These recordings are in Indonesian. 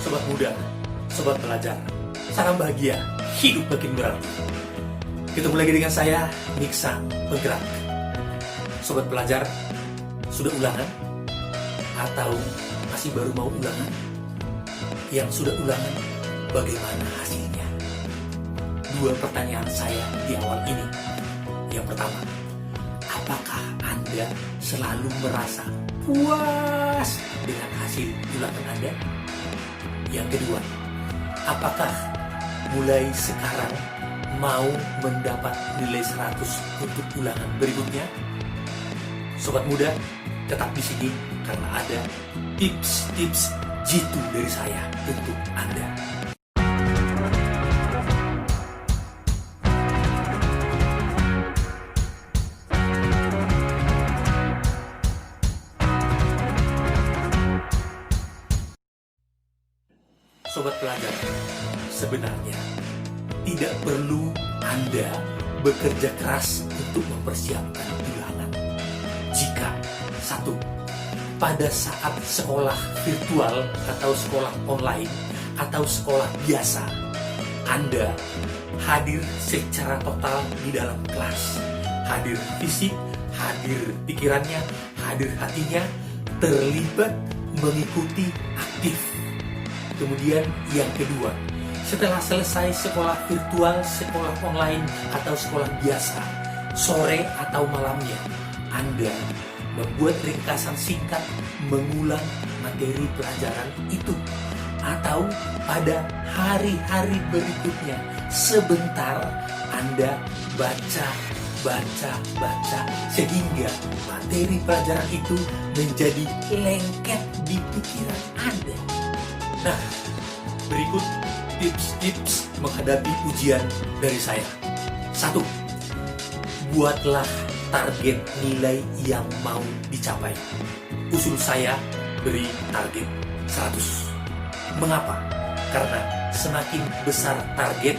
Sobat muda, sobat pelajar, salam bahagia, hidup makin berarti. Ketemu lagi dengan saya, Niksan Penggerak. Sobat pelajar, sudah ulangan? Atau masih baru mau ulangan? Yang sudah ulangan, bagaimana hasilnya? Dua pertanyaan saya di awal ini. Yang pertama, apakah Anda selalu merasa puas dengan hasil ulangan Anda? Yang kedua, apakah mulai sekarang mau mendapat nilai 100 untuk ulangan berikutnya? Sobat muda, tetap di sini karena ada tips-tips jitu dari saya untuk Anda. Sobat pelajar, sebenarnya tidak perlu Anda bekerja keras untuk mempersiapkan ulangan. Jika satu, pada saat sekolah virtual atau sekolah online atau sekolah biasa, Anda hadir secara total di dalam kelas, hadir fisik, hadir pikirannya, hadir hatinya, terlibat mengikuti aktif. Kemudian yang kedua, setelah selesai sekolah virtual, sekolah online, atau sekolah biasa, sore atau malamnya, Anda membuat ringkasan singkat mengulang materi pelajaran itu. Atau pada hari-hari berikutnya, sebentar Anda baca, sehingga materi pelajaran itu menjadi lengket di pikiran Anda. Nah, berikut tips-tips menghadapi ujian dari saya. 1. Buatlah target nilai yang mau dicapai. Usul saya beri target 100. Mengapa? Karena semakin besar target,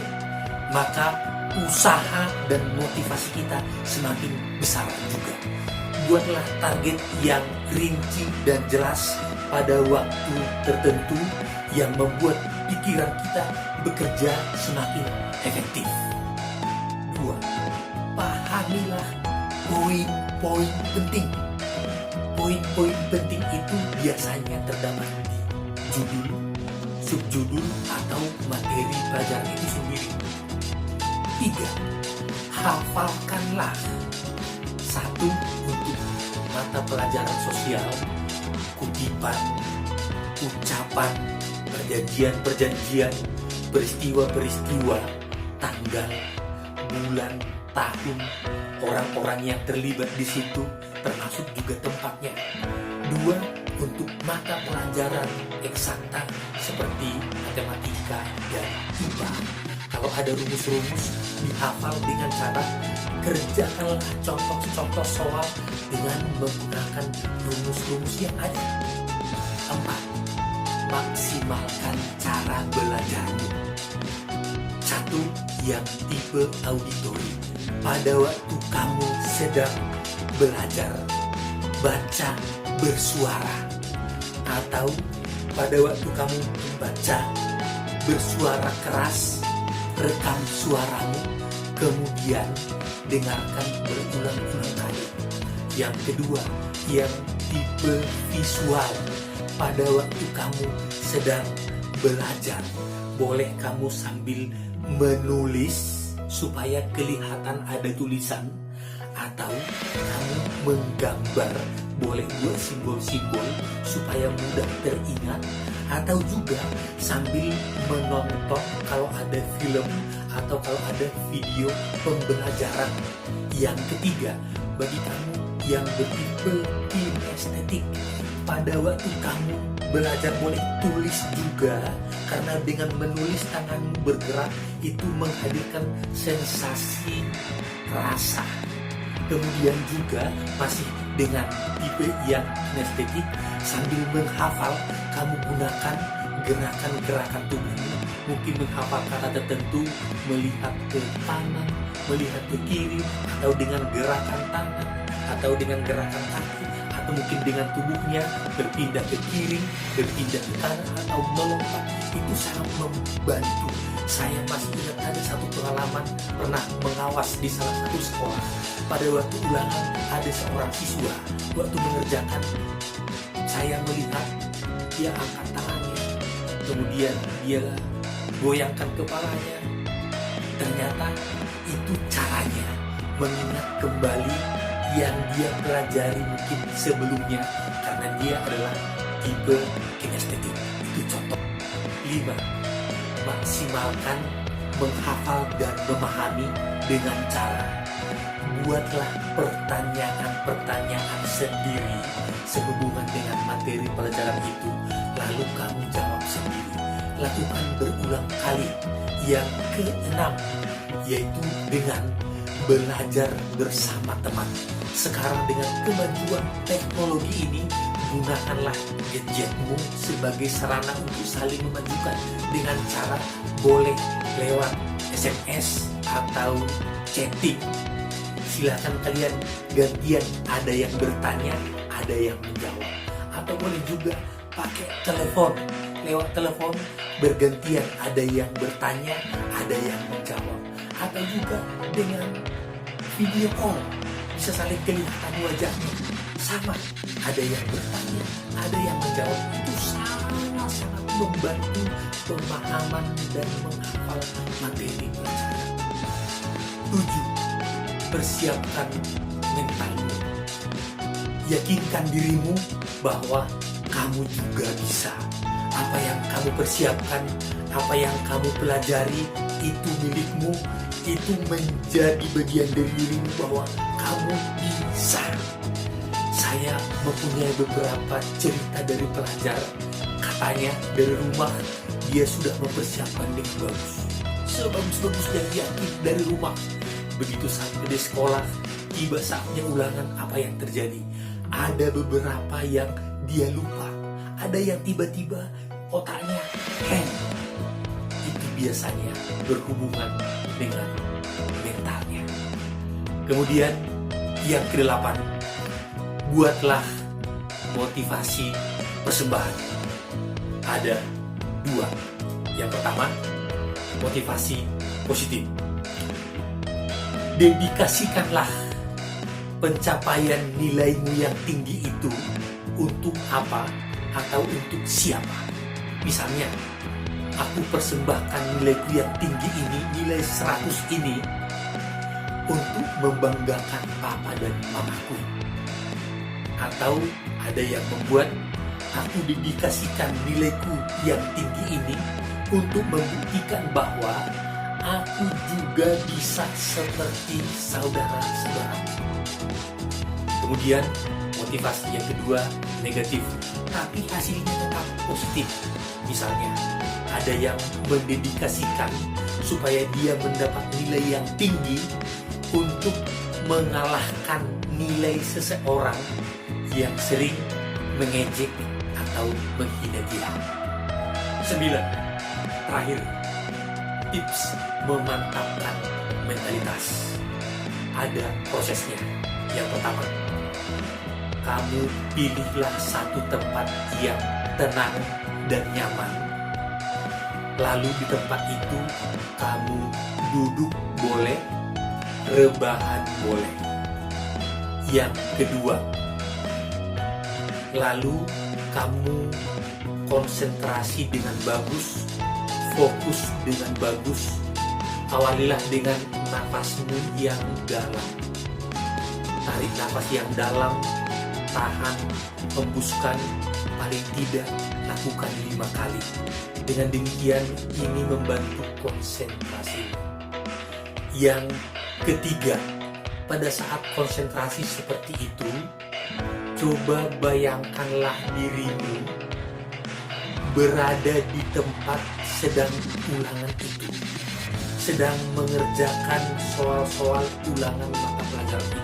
maka usaha dan motivasi kita semakin besar juga. Buatlah target yang rinci dan jelas pada waktu tertentu yang membuat pikiran kita bekerja semakin efektif. 2. Pahamilah poin-poin penting. Poin-poin penting itu biasanya terdapat di judul, subjudul, atau materi pelajaran itu sendiri. 3. Hafalkanlah. 1. Untuk mata pelajaran sosial, kutipan, ucapan, perjanjian-perjanjian, peristiwa-peristiwa, tanggal, bulan, tahun, orang-orang yang terlibat di situ, termasuk juga tempatnya. 2. Untuk mata pelajaran eksakta seperti matematika dan IPA. Kalau ada rumus-rumus, dihafal dengan cara kerjakanlah contoh-contoh soal dengan menggunakan rumus-rumus yang ada. 4. Maksimalkan cara belajarmu. 1. Yang tipe auditori. Pada waktu kamu sedang belajar, baca bersuara. Atau pada waktu kamu membaca bersuara keras, rekam suaramu, kemudian dengarkan berulang-ulang kali. Yang kedua, yang tipe visual. Pada waktu kamu sedang belajar, boleh kamu sambil menulis supaya kelihatan ada tulisan, atau kamu menggambar, boleh buat simbol-simbol supaya mudah teringat, atau juga sambil menonton kalau ada film atau kalau ada video pembelajaran. Yang ketiga, bagi kamu yang bertipe kinestetik, pada waktu kamu belajar boleh tulis juga, karena dengan menulis tanganmu bergerak itu menghadirkan sensasi rasa. Kemudian juga masih dengan tipe yang kinestetik, sambil menghafal kamu gunakan gerakan-gerakan tubuhmu, mungkin menghafal kata tertentu, melihat ke kanan, melihat ke kiri, atau dengan gerakan tangan, atau dengan gerakan kaki, atau mungkin dengan tubuhnya berpindah ke kiri, berpindah ke kanan, atau melompat. Itu sangat membantu. Saya masih ingat ada satu pengalaman pernah mengawas di salah satu sekolah. Pada waktu ulangan ada seorang siswa, waktu mengerjakan, saya melihat dia angkat tangannya, kemudian dia goyangkan kepalanya. Ternyata itu caranya mengingat kembali yang dia pelajari mungkin sebelumnya, karena dia adalah tipe kinestetik. Itu contoh. 5. Maksimalkan menghafal dan memahami dengan cara buatlah pertanyaan-pertanyaan sendiri sehubungan dengan materi pelajaran itu, lalu kamu jawab sendiri. Lakukan berulang kali. Yang keenam, yaitu dengan belajar bersama teman. Sekarang dengan kemajuan teknologi ini, gunakanlah gadgetmu sebagai sarana untuk saling memajukan dengan cara boleh lewat SMS atau chatting. Silahkan kalian gantian, ada yang bertanya, ada yang menjawab. Atau boleh juga pakai telepon, lewat telepon bergantian, ada yang bertanya, ada yang menjawab. Atau juga dengan video call, bisa saling kelihatan wajahnya, sama, ada yang bertanya, ada yang menjawab. Itu sangat membantu pemahaman dan menghafal materi pelajaran. 7. Persiapkan mentalmu. Yakinkan dirimu bahwa kamu juga bisa. Apa yang kamu persiapkan, apa yang kamu pelajari, itu milikmu. Itu menjadi bagian dari dirimu bahwa kamu bisa. Saya mempunyai beberapa cerita dari pelajar. Katanya dari rumah dia sudah mempersiapkan dengan bagus, sebagus-bagusnya dia dari rumah. Begitu sampai di sekolah, tiba saatnya ulangan, apa yang terjadi? Ada beberapa yang dia lupa, ada yang tiba-tiba otaknya hang. Itu biasanya berhubungan dengan mentalnya. Kemudian yang ke-8, buatlah motivasi persembahan. Ada 2. Yang pertama, motivasi positif. Dedikasikanlah pencapaian nilaimu yang tinggi itu untuk apa atau untuk siapa. Misalnya, aku persembahkan nilaiku yang tinggi ini, nilai 100 ini, untuk membanggakan papa dan mamaku. Atau ada yang membuat, aku dedikasikan nilaiku yang tinggi ini untuk membuktikan bahwa aku juga bisa seperti saudara-saudaraku. Kemudian motivasi yang kedua negatif, tapi hasilnya tetap positif. Misalnya, ada yang mendedikasikan supaya dia mendapat nilai yang tinggi untuk mengalahkan nilai seseorang yang sering mengejek atau menghina dia. 9. Terakhir, tips memantapkan mentalitas. Ada prosesnya. Yang pertama, kamu pilihlah satu tempat yang tenang dan nyaman. Lalu di tempat itu kamu duduk boleh, rebahan boleh. Yang kedua, lalu kamu konsentrasi dengan bagus, fokus dengan bagus. Awalilah dengan nafasmu yang dalam. Tarik nafas yang dalam, tahan, hembuskan, paling tidak lakukan 5 kali. Dengan demikian ini membantu konsentrasi. Yang ketiga, pada saat konsentrasi seperti itu, coba bayangkanlah dirimu berada di tempat sedang ulangan itu, sedang mengerjakan soal-soal ulangan mata pelajaran itu.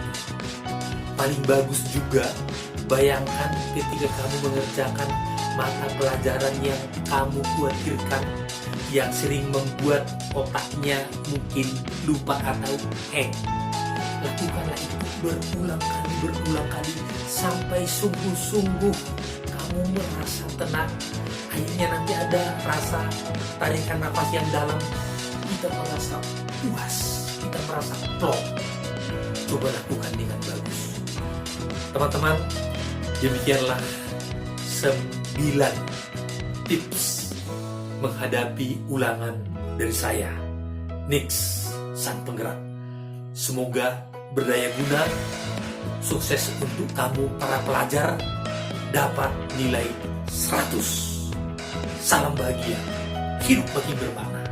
Paling bagus juga, bayangkan ketika kamu mengerjakan mata pelajaran yang kamu khawatirkan, yang sering membuat otaknya mungkin lupa atau hang. Lakukanlah itu berulang kali sampai sungguh-sungguh kamu merasa tenang. Akhirnya nanti ada rasa tarikan nafas yang dalam, kita merasa puas, kita merasa plong. Coba lakukan dengan bagus. Teman-teman, demikianlah 9 tips menghadapi ulangan dari saya, Nix, sang penggerak. Semoga berdaya guna, sukses untuk kamu para pelajar, dapat nilai 100. Salam bahagia, hidup makin bermakna.